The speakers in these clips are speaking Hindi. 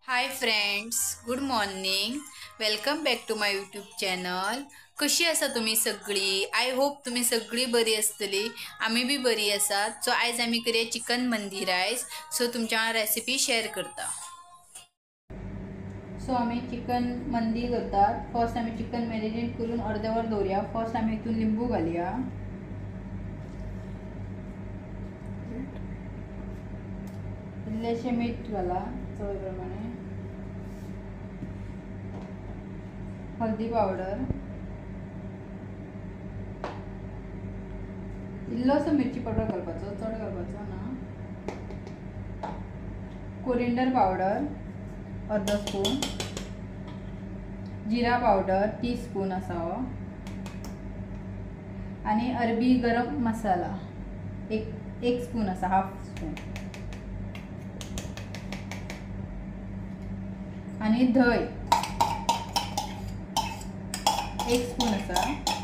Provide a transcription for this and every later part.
Hi friends, good morning. Welcome back to my YouTube channel. कशी आसा तुम्ही सगळी? आय होप तुम्ही सगळी बरी असतली. आम्ही बी बरी आसात. सो आयज आम्ही करूया चिकन मंदी रायस. सो तुमच्या रेसिपी शेअर करता. सो आम्ही चिकन मंदी करतात. फर्स्ट आम्ही चिकन मॅरिनेट करून अर्धवर दवरूया. फर्स्ट आम्ही हितून लिंबू घालूया. इल्लेशे मीठ घाला चवीप्रमाणे. हल्दी पावडर, इल्लोसो मिरची पावडर घालपाचो, चड घालपाचो ना. कोरिएंडर पावडर अर्धो स्पून, जिरा पावडर टीस्पून आसा हो, आणि अरबी गरम मसाला एक स्पून आसा, हाफ स्पून, आणि धंय 1 स्पून आसा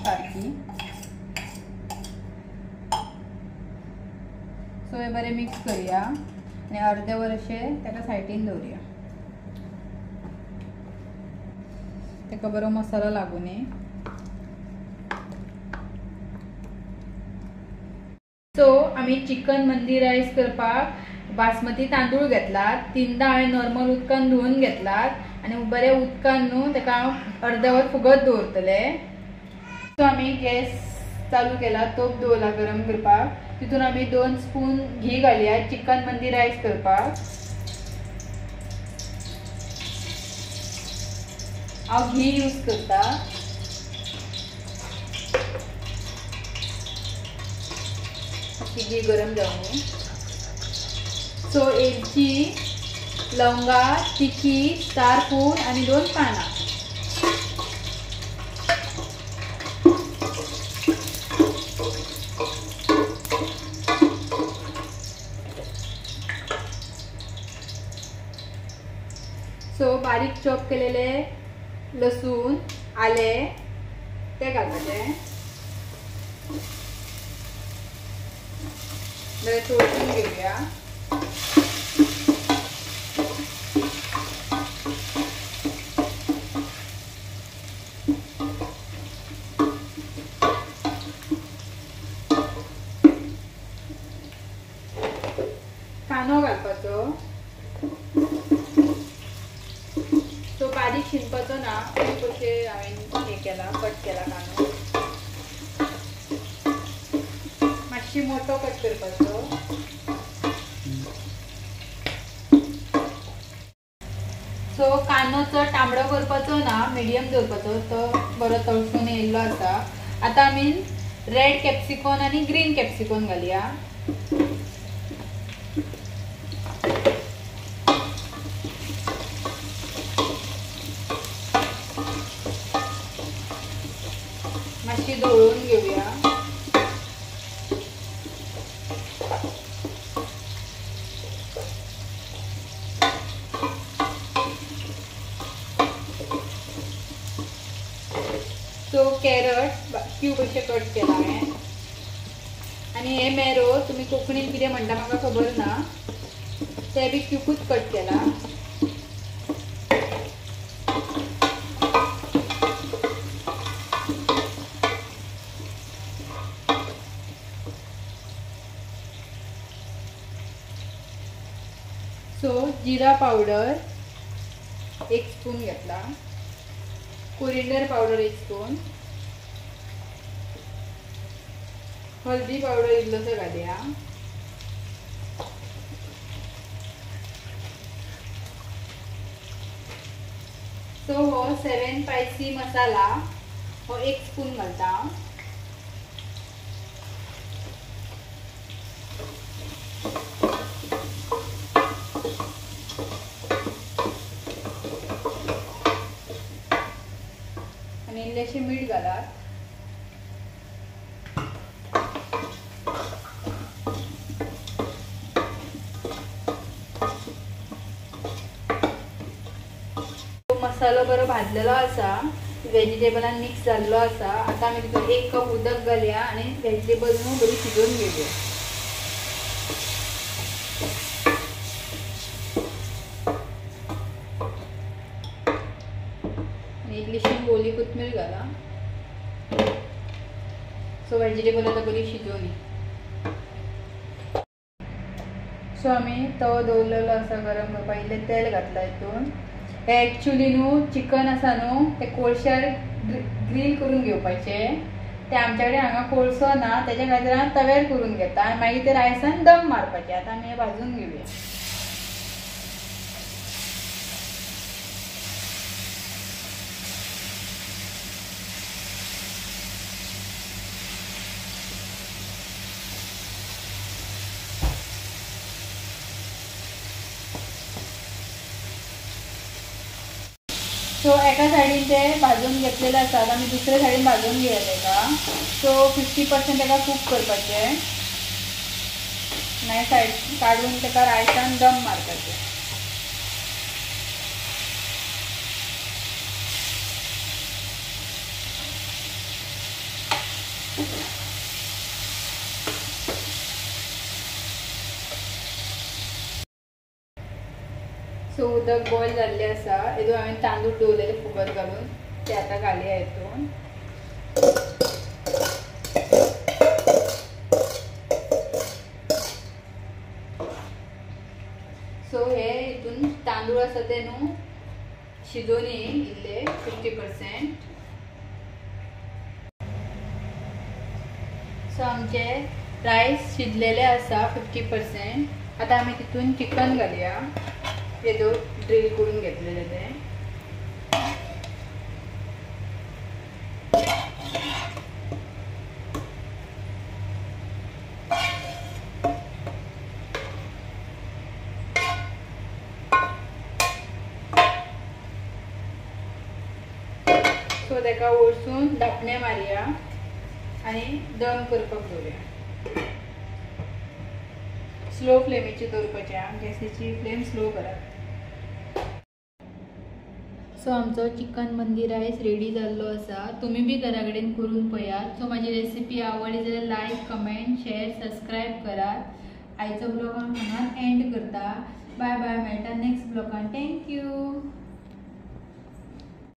सारकी. सो हे बरे मिक्स करूया आणि अर्धे वर अशे ताका सायडीन दवरूया. ताका बरो मसाला लागू नये. सो आम्ही चिकन मंदी रायस करपाक बासमती तांदूळ घेतलात. 3दा हांवें नॉर्मल उदकान धुवन घेतलात आणि बरे उदकान न्हू ताका अर्द्या वर फुगत दवरतले. सो आम्ही गॅस चालू केला, तोप दवरला गरम करपाक. तितून आम्ही 2 स्पून घी घालया चिकन मंदी रायस करपाक. हांव घी यूज करता. घी गरम जावन सो एलची, लवंगा, तिखी, स्टार फूल आणि 2 पानां. सो बारीक चॉप केलेले लसूण, आले ते घालपाचे. बरे तळसून घेऊया. कांदो घालपाचो. तो बारीक शिनपाचो ना, कशे हांवें हे केला, कट केला कांदो. मातशी मोठो कट करपाचो. सो कांदो चड तांबडो करपाचो ना, मिडियम दवरपाचो. तो बरो तळसून येयल्लो आसा. आता आमी रेड कॅप्सिकॉन आणि ग्रीन कॅप्सिकॉन घालया. मातशी दळून घेऊया. सो कॅरट क्यूब अशे कट केला हांवें. आणि हे मेरो तुम्ही कोंकणीन कितें म्हणटा म्हाका खबर ना, ते बी क्यूबूच कट केला. सो जिरा पावडर 1 स्पून घेतला. कोरिएंडर पावडर 1 स्पून, हल्दी पावडर इल्लोसो घालया. सो हो 7 स्पायसी मसाला हो 1 स्पून घालता. आणि इल्लेशे मीठ घालात. मसालो बरो भाजलेलो आसा, व्हेजिटेबलान मिक्स जाल्लो आसा. आता आमी तितून 1 कप उदक घालया आणि व्हेजिटेबल न्हू बरी शिजोवन घेवया. इल्लीशी ओली कोथमीर घाला. सो व्हेजिटेबल आता बरी शिजोवली. सो आम्ही तवो दवरलेलो आसा गरम करपाक. इल्लें तेल घातला हितून. हे एक्चुअली न्हू चिकन आसा न्हू ते कोळशार ग्रिल करून घेवपाचें. ते आमच्या कडेन हांगा कोळसो ना, त्याच्या खातीर हांव तव्यार करून घेता आनी मागीर ते रायसान दम मारपाचे. आतां आमी हे भाजून घेवया. सो एका सायडीन ते भाजून घेतलेले आसात. आमी दुसऱ्या सायडीन भाजून घेया तेका. सो 50% तेका कूक करपाचें. मागीर सायड काडून तेका रायसान दम मारपाचें. सो उदक बॉयल जाल्लें आसा. हितून हांवें तांदूळ दवरलेले फुगत घालून ते आतां घालया हितून. सो हे हितून तांदूळ आसा ते न्हू शिजोवन इल्ले 50%. सो आमचे रायस शिजलेले आसा 50%. आतां आमी तितून चिकन घालया. तेदूर ड्रिल करून घेतलेले ते. सो तेका ओळसून धापणे मारया आनी दम करपाक दवरया. स्लो फ्लेमीचेर दवरपाचें. गॅसीची फ्लेम स्लो करात. सो आमचो चिकन मंदी रायस रेडी जाल्लो आसा. तुम्ही बी घरा कडेन करून पळयात. सो माझी रेसिपी आवडली जाल्यार लायक, कमेंट, शेअर, सबस्क्राईब करात. आयचो ब्लॉग हांव हांगाच एंड करता. Bye bye. मेळटा नेक्स्ट ब्लॉगान. थँक्यू.